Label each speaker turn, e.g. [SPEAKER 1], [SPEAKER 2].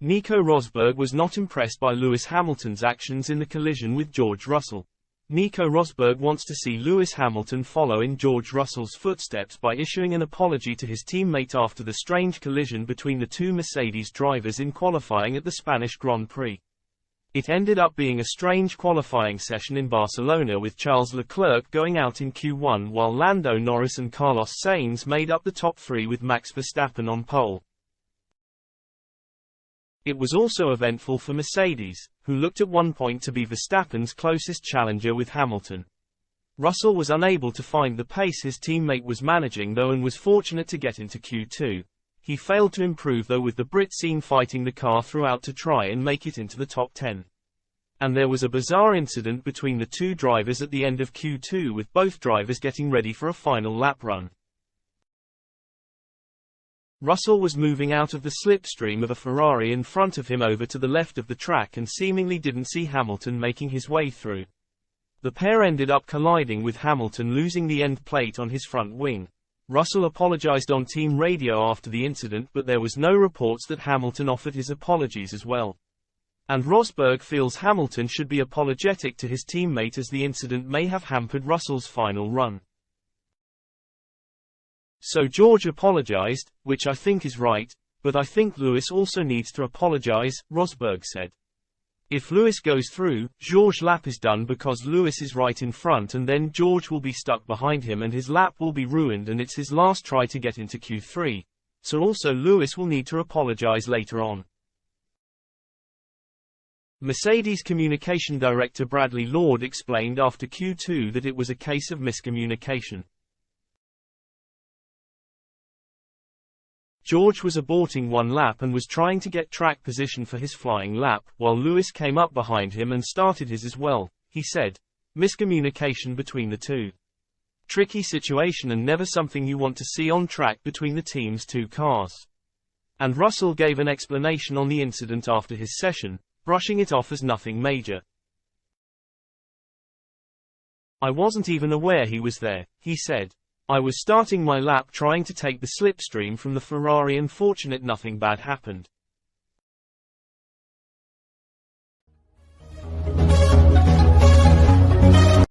[SPEAKER 1] Nico Rosberg was not impressed by Lewis Hamilton's actions in the collision with George Russell. Nico Rosberg wants to see Lewis Hamilton follow in George Russell's footsteps by issuing an apology to his teammate after the strange collision between the two Mercedes drivers in qualifying at the Spanish Grand Prix. It ended up being a strange qualifying session in Barcelona, with Charles Leclerc going out in Q1 while Lando Norris and Carlos Sainz made up the top three with Max Verstappen on pole. It was also eventful for Mercedes, who looked at one point to be Verstappen's closest challenger with Hamilton. Russell was unable to find the pace his teammate was managing though, and was fortunate to get into Q2. He failed to improve though, with the Brit seen fighting the car throughout to try and make it into the top 10. And there was a bizarre incident between the two drivers at the end of Q2, with both drivers getting ready for a final lap run. Russell was moving out of the slipstream of a Ferrari in front of him over to the left of the track and seemingly didn't see Hamilton making his way through. The pair ended up colliding, with Hamilton losing the end plate on his front wing. Russell apologized on team radio after the incident, but there was no reports that Hamilton offered his apologies as well. And Rosberg feels Hamilton should be apologetic to his teammate, as the incident may have hampered Russell's final run. So Ge0rge apologized, which I think is right, but I think Lewis also needs to apologize, Rosberg said. If Lewis goes through, Ge0rge's lap is done because Lewis is right in front, and then Ge0rge will be stuck behind him and his lap will be ruined, and it's his last try to get into Q3. So also Lewis will need to apologize later on. Mercedes communication director Bradley Lord explained after Q2 that it was a case of miscommunication. Ge0rge was aborting one lap and was trying to get track position for his flying lap, while Lewis came up behind him and started his as well, he said. Miscommunication between the two. Tricky situation and never something you want to see on track between the team's two cars. And Russell gave an explanation on the incident after his session, brushing it off as nothing major. I wasn't even aware he was there, he said. I was starting my lap trying to take the slipstream from the Ferrari, and fortunate nothing bad happened.